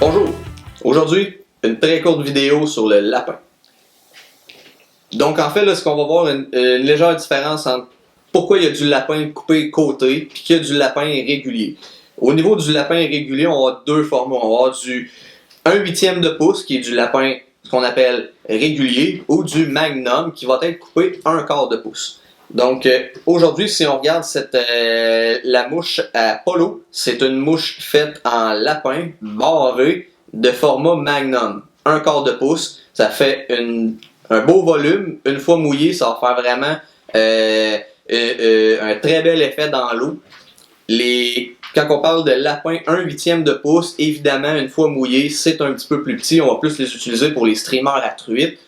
Bonjour, aujourd'hui une très courte vidéo sur le lapin. Donc en fait là, ce qu'on va voir une légère différence entre pourquoi il y a du lapin coupé côté et qu'il y a du lapin régulier. Au niveau du lapin régulier, on va deux formats. On va avoir du 1/8 de pouce qui est du lapin ce qu'on appelle régulier ou du magnum qui va être coupé 1/4 de pouce. Donc aujourd'hui, si on regarde la mouche à polo, c'est une mouche faite en lapin barré de format magnum, 1/4 de pouce. Ça fait un beau volume. Une fois mouillé, ça va faire vraiment un très bel effet dans l'eau. Quand on parle de lapin 1/8 de pouce, évidemment, une fois mouillé, c'est un petit peu plus petit. On va plus les utiliser pour les streamers à truite.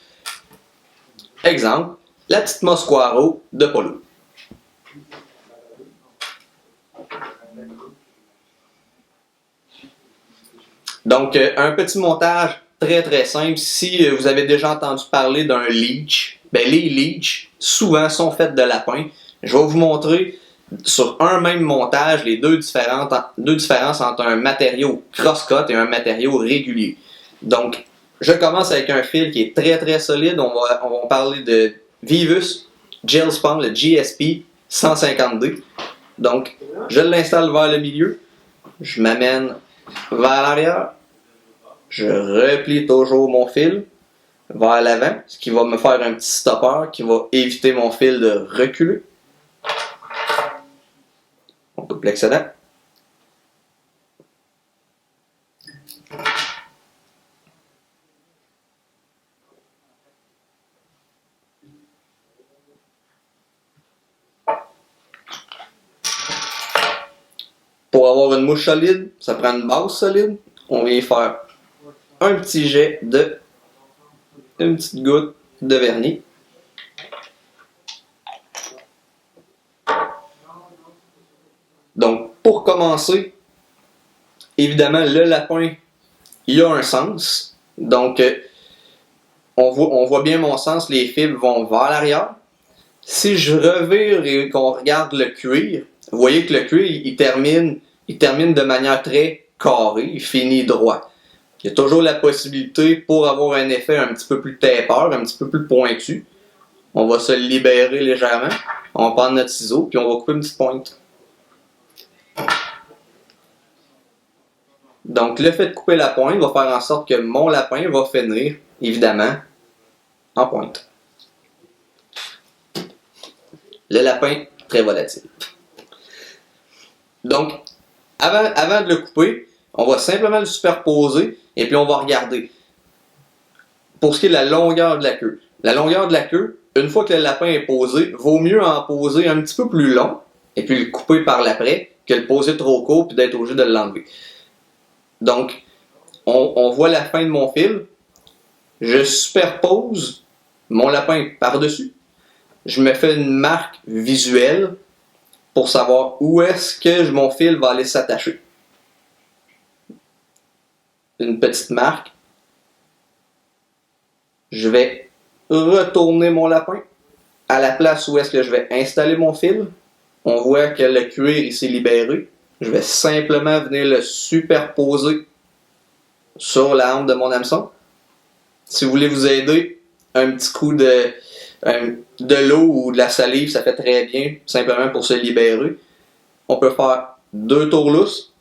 Exemple, la petite Mosquaro de polo. Donc, un petit montage très simple. Si vous avez déjà entendu parler d'un leech, ben les leech souvent sont faits de lapin. Je vais vous montrer sur un même montage les deux différences entre un matériau cross-cut et un matériau régulier. Donc, je commence avec un fil qui est très solide. On va parler de Vivus Gel Spun, le GSP 150D. Donc, je l'installe vers le milieu. Je m'amène vers l'arrière. Je replie toujours mon fil vers l'avant, ce qui va me faire un petit stopper qui va éviter mon fil de reculer. On coupe l'excédent. Pour avoir une mouche solide, ça prend une base solide. On vient faire un petit jet de une petite goutte de vernis. Donc, pour commencer, évidemment, le lapin, il a un sens. Donc, on voit bien mon sens, les fibres vont vers l'arrière. Si je revire et qu'on regarde le cuir, vous voyez que le cuir, il termine de manière très carrée, il finit droit. Il y a toujours la possibilité, pour avoir un effet un petit peu plus taper, un petit peu plus pointu, on va se libérer légèrement, on va prendre notre ciseau, puis on va couper une petite pointe. Donc le fait de couper la pointe va faire en sorte que mon lapin va finir, évidemment, en pointe. Le lapin, très volatile. Donc, avant de le couper, on va simplement le superposer et puis on va regarder. Pour ce qui est de la longueur de la queue. La longueur de la queue, une fois que le lapin est posé, vaut mieux en poser un petit peu plus long et puis le couper par l'après que le poser trop court puis d'être obligé de l'enlever. Donc, on voit la fin de mon fil. Je superpose mon lapin par-dessus. Je me fais une marque visuelle pour savoir où est-ce que mon fil va aller s'attacher. Une petite marque. Je vais retourner mon lapin à la place où est-ce que je vais installer mon fil. On voit que le cuir il s'est libéré. Je vais simplement venir le superposer sur la hampe de mon hameçon. Si vous voulez vous aider, un petit coup de l'eau ou de la salive, ça fait très bien, simplement pour se libérer. On peut faire 2 tours lousses.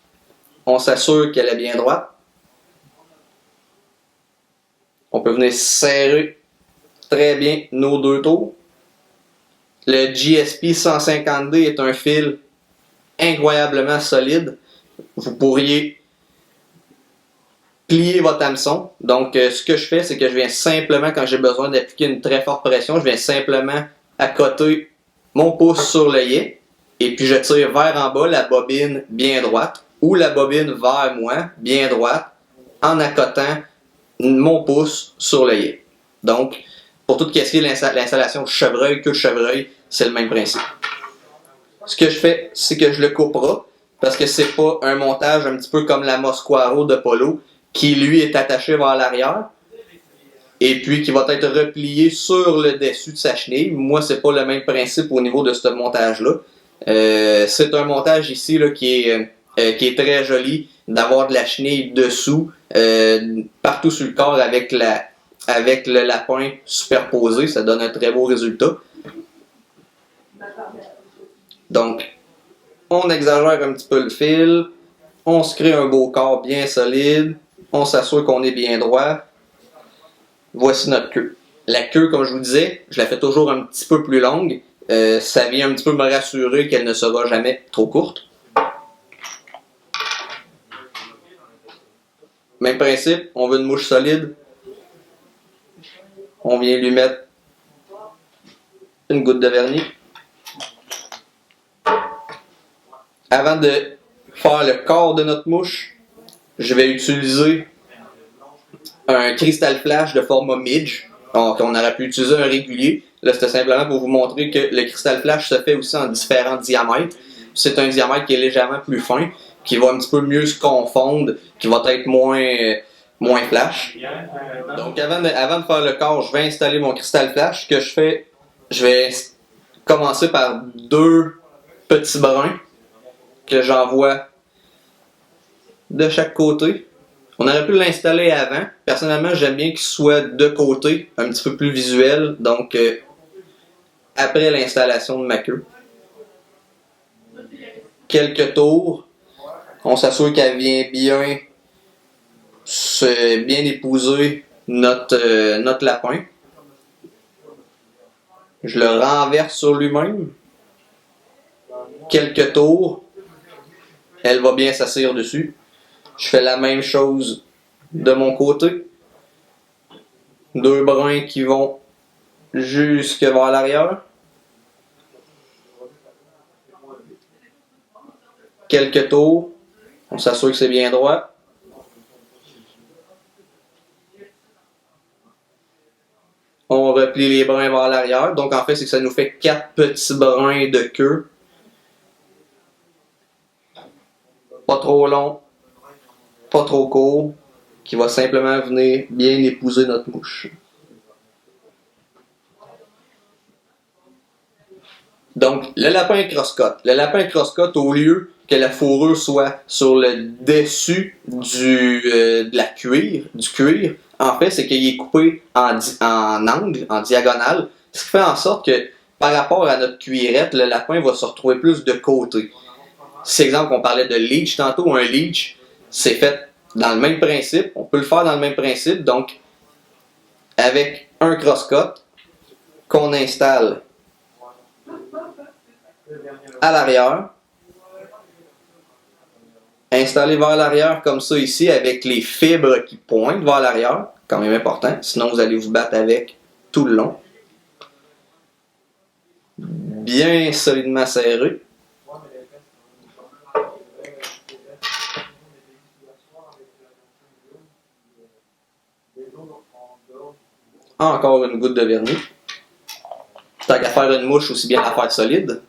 On s'assure qu'elle est bien droite. On peut venir serrer très bien nos 2 tours. Le GSP 150D est un fil incroyablement solide. Vous pourriez plier votre hameçon. Donc, ce que je fais, c'est que je viens simplement, quand j'ai besoin d'appliquer une très forte pression, je viens simplement accoter mon pouce sur l'œillet et puis je tire vers en bas la bobine bien droite ou la bobine vers moi, bien droite, en accotant mon pouce sur l'œillet. Donc, pour tout ce qui est l'installation chevreuil, queue de chevreuil, c'est le même principe. Ce que je fais, c'est que je le couperai parce que c'est pas un montage un petit peu comme la Mosquaro de polo qui lui est attaché vers l'arrière et puis qui va être replié sur le dessus de sa chenille. Moi, c'est pas le même principe au niveau de ce montage-là. C'est un montage ici là, qui est qui est très joli, d'avoir de la chenille dessous, partout sur le corps avec le lapin superposé, ça donne un très beau résultat. Donc, on exagère un petit peu le fil, on se crée un beau corps bien solide, on s'assure qu'on est bien droit. Voici notre queue. La queue, comme je vous disais, je la fais toujours un petit peu plus longue. Ça vient un petit peu me rassurer qu'elle ne sera jamais trop courte. Même principe, on veut une mouche solide. On vient lui mettre une goutte de vernis. Avant de faire le corps de notre mouche, je vais utiliser un cristal flash de format midge. Donc, on aurait pu utiliser un régulier. Là, c'était simplement pour vous montrer que le cristal flash se fait aussi en différents diamètres. C'est un diamètre qui est légèrement plus fin, qui va un petit peu mieux se confondre, qui va être moins flash. Donc, avant de faire le corps, je vais installer mon cristal flash. Ce que je fais, je vais commencer par 2 petits brins que j'envoie de chaque côté. On aurait pu l'installer avant. Personnellement, j'aime bien qu'il soit de côté, un petit peu plus visuel. Donc, après l'installation de ma queue. Quelques tours. On s'assure qu'elle vient bien épouser notre lapin. Je le renverse sur lui-même. Quelques tours. Elle va bien s'asseoir dessus. Je fais la même chose de mon côté. 2 brins qui vont jusque vers l'arrière. Quelques tours. On s'assure que c'est bien droit. On replie les brins vers l'arrière. Donc en fait, c'est que ça nous fait 4 petits brins de queue. Pas trop long, pas trop court, qui va simplement venir bien épouser notre mouche. Donc, le lapin cross-cut. Le lapin cross-cut, au lieu que la fourrure soit sur le dessus du cuir, en fait, c'est qu'il est coupé en angle, en diagonale, ce qui fait en sorte que, par rapport à notre cuirette, le lapin va se retrouver plus de côté. C'est exemple qu'on parlait de leech tantôt, un leech, c'est fait dans le même principe, on peut le faire dans le même principe, donc avec un cross-cut qu'on installe à l'arrière, installé vers l'arrière comme ça ici avec les fibres qui pointent vers l'arrière, quand même important, sinon vous allez vous battre avec tout le long. Bien solidement serré. Encore une goutte de vernis. Tant qu'à faire une mouche, aussi bien la faire solide.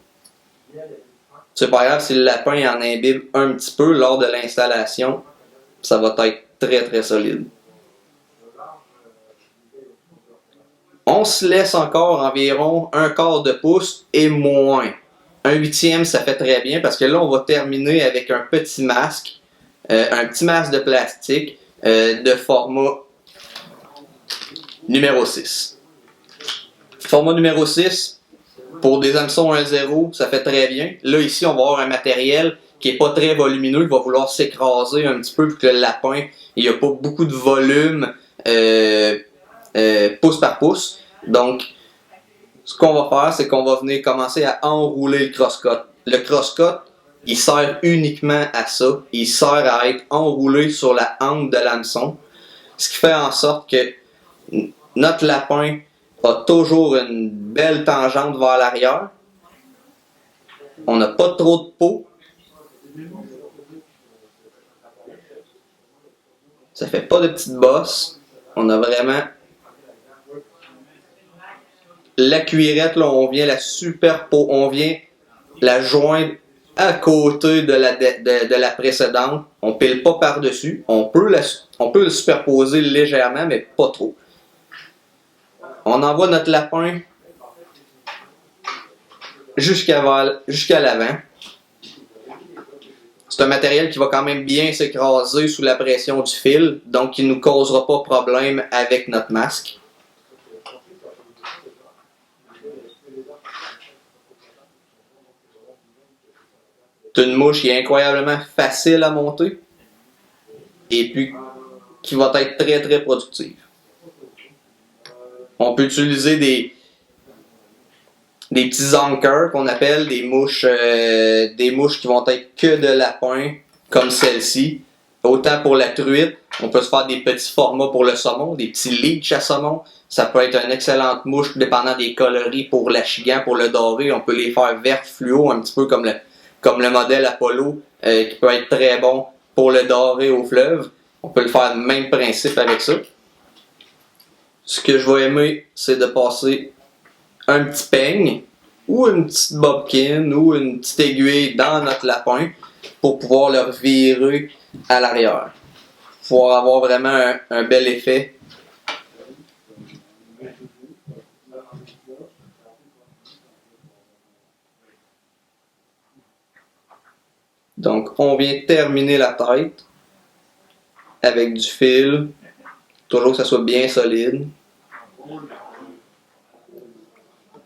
C'est pas grave si le lapin en imbibe un petit peu lors de l'installation, ça va être très très solide. On se laisse encore environ 1/4 de pouce et moins. 1/8, ça fait très bien parce que là on va terminer avec un petit masque de plastique de format numéro 6. Format numéro 6, pour des hameçons 1/0, ça fait très bien. Là, ici, on va avoir un matériel qui n'est pas très volumineux, il va vouloir s'écraser un petit peu, vu que le lapin, il n'y a pas beaucoup de volume pouce par pouce. Donc, ce qu'on va faire, c'est qu'on va venir commencer à enrouler le cross-cut. Le cross-cut, il sert uniquement à ça. Il sert à être enroulé sur la hanche de l'hameçon, ce qui fait en sorte que notre lapin a toujours une belle tangente vers l'arrière. On n'a pas trop de peau. Ça fait pas de petites bosses. On a vraiment la cuirette, là, on vient on vient la joindre à côté de la précédente. On pile pas par-dessus. On peut le superposer légèrement, mais pas trop. On envoie notre lapin jusqu'à l'avant. C'est un matériel qui va quand même bien s'écraser sous la pression du fil, donc il ne nous causera pas de problème avec notre masque. C'est une mouche qui est incroyablement facile à monter et puis qui va être très très productive. On peut utiliser des petits anchors qu'on appelle des mouches qui vont être que de lapin, comme celle-ci. Autant pour la truite, on peut se faire des petits formats pour le saumon, des petits leechs à saumon. Ça peut être une excellente mouche dépendant des coloris pour l'achigan, pour le doré. On peut les faire vertes fluo, un petit peu comme le modèle Apollo, qui peut être très bon pour le doré au fleuve. On peut le faire le même principe avec ça. Ce que je vais aimer, c'est de passer un petit peigne ou une petite bobkin ou une petite aiguille dans notre lapin pour pouvoir le revirer à l'arrière. Pour avoir vraiment un bel effet. Donc, on vient terminer la tête avec du fil. Toujours que ça soit bien solide.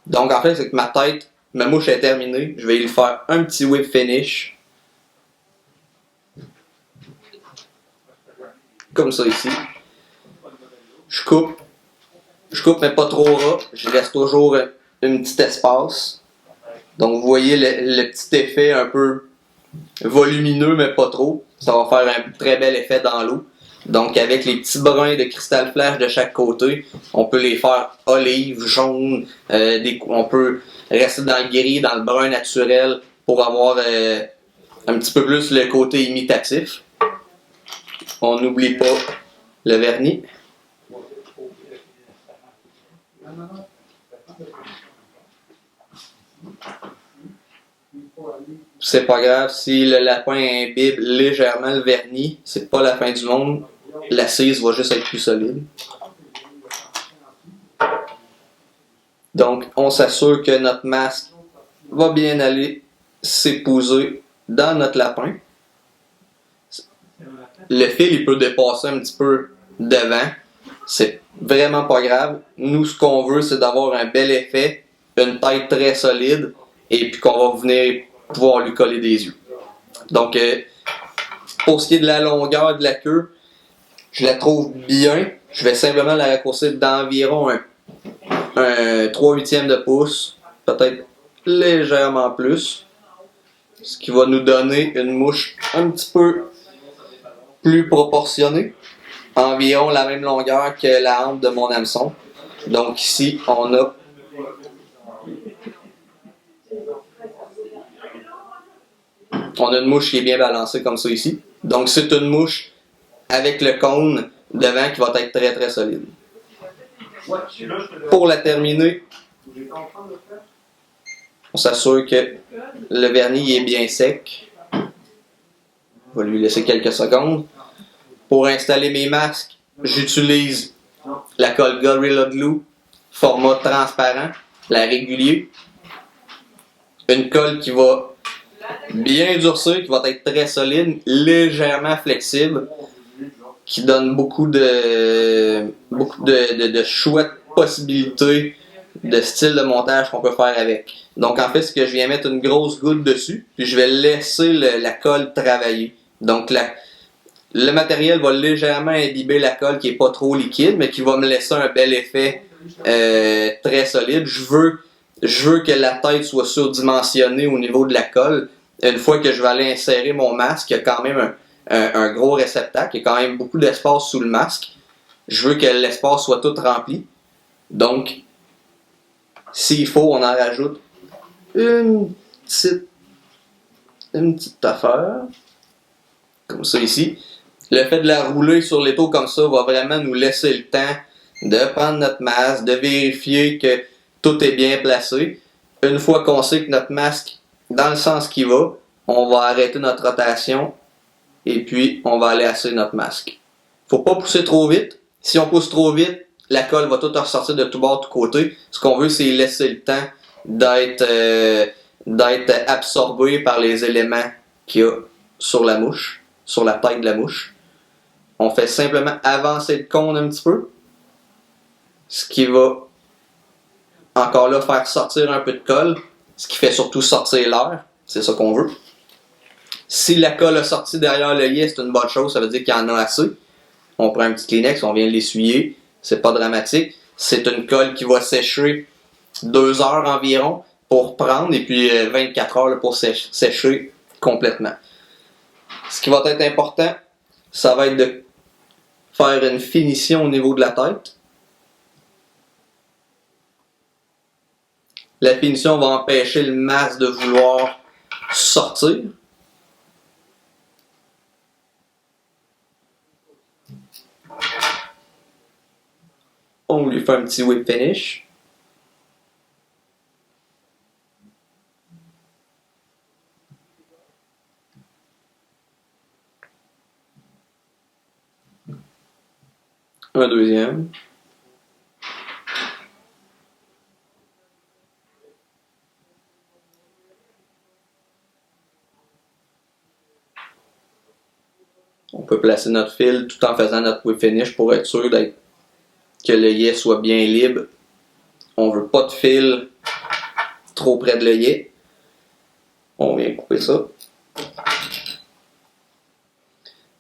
Donc, en fait, c'est que ma mouche est terminée. Je vais lui faire un petit whip finish. Comme ça ici. Je coupe mais pas trop ras. Je laisse toujours un petit espace. Donc, vous voyez le petit effet un peu volumineux, mais pas trop. Ça va faire un très bel effet dans l'eau. Donc, avec les petits brins de cristal flash de chaque côté, on peut les faire olive, jaune. On peut rester dans le gris, dans le brun naturel pour avoir un petit peu plus le côté imitatif. On n'oublie pas le vernis. C'est pas grave si le lapin imbibe légèrement le vernis, c'est pas la fin du monde. L'assise va juste être plus solide. Donc, on s'assure que notre masque va bien aller s'épouser dans notre lapin. Le fil, il peut dépasser un petit peu devant. C'est vraiment pas grave. Nous, ce qu'on veut, c'est d'avoir un bel effet, une tête très solide, et puis qu'on va venir pouvoir lui coller des yeux. Donc, pour ce qui est de la longueur de la queue, je la trouve bien. Je vais simplement la raccourcir d'environ un 3/8 de pouce, peut-être légèrement plus, ce qui va nous donner une mouche un petit peu plus proportionnée, environ la même longueur que la hampe de mon hameçon. Donc ici, on a une mouche qui est bien balancée comme ça ici. Donc c'est une mouche avec le cône devant qui va être très très solide. Pour la terminer, on s'assure que le vernis est bien sec. On va lui laisser quelques secondes. Pour installer mes masques, j'utilise la colle Gorilla Glue, format transparent, la régulier. Une colle qui va bien durcir, qui va être très solide, légèrement flexible, qui donne beaucoup de choix de possibilités de style de montage qu'on peut faire avec. Donc en fait, ce que je viens mettre une grosse goutte dessus, puis je vais laisser la colle travailler. Donc le matériel va légèrement imbiber la colle qui est pas trop liquide, mais qui va me laisser un bel effet très solide. Je veux que la tête soit surdimensionnée au niveau de la colle. Une fois que je vais aller insérer mon masque, il y a quand même un gros réceptacle, il y a quand même beaucoup d'espace sous le masque. Je veux que l'espace soit tout rempli. Donc, s'il faut, on en rajoute une petite affaire, comme ça ici. Le fait de la rouler sur l'étau comme ça va vraiment nous laisser le temps de prendre notre masque, de vérifier que tout est bien placé. Une fois qu'on sait que notre masque dans le sens qu'il va, on va arrêter notre rotation et puis on va aller asseoir notre masque. Faut pas pousser trop vite. Si on pousse trop vite, la colle va tout ressortir de tout bord, de tout côté. Ce qu'on veut, c'est laisser le temps d'être absorbé par les éléments qu'il y a sur la mouche, sur la tête de la mouche. On fait simplement avancer le cône un petit peu, ce qui va encore là faire sortir un peu de colle, ce qui fait surtout sortir l'air, c'est ça qu'on veut. Si la colle a sorti derrière l'œillet, c'est une bonne chose, ça veut dire qu'il y en a assez. On prend un petit Kleenex, on vient l'essuyer, c'est pas dramatique. C'est une colle qui va sécher 2 heures environ pour prendre, et puis 24 heures pour sécher complètement. Ce qui va être important, ça va être de faire une finition au niveau de la tête. La finition va empêcher le masque de vouloir sortir. On lui fait un petit whip finish. Un deuxième. On peut placer notre fil tout en faisant notre whip finish pour être sûr que l'œillet soit bien libre. On veut pas de fil trop près de l'œillet. On vient couper ça.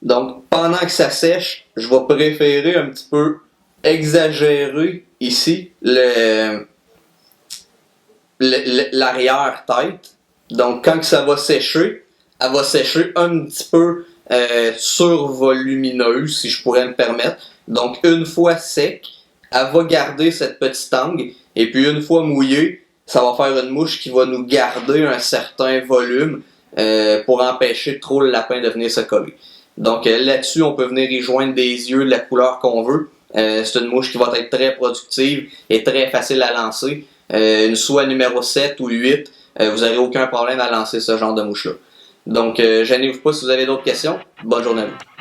Donc, pendant que ça sèche, je vais préférer un petit peu exagérer ici l'arrière-tête. Donc, quand ça va sécher, elle va sécher un petit peu survolumineuse, si je pourrais me permettre. Donc, une fois sec, elle va garder cette petite angle. Et puis, une fois mouillée, ça va faire une mouche qui va nous garder un certain volume pour empêcher trop le lapin de venir se coller. Donc là-dessus, on peut venir y joindre des yeux de la couleur qu'on veut. C'est une mouche qui va être très productive et très facile à lancer. Une soie numéro 7 ou 8, vous n'aurez aucun problème à lancer ce genre de mouche-là. Donc, gênez-vous pas si vous avez d'autres questions. Bonne journée à vous.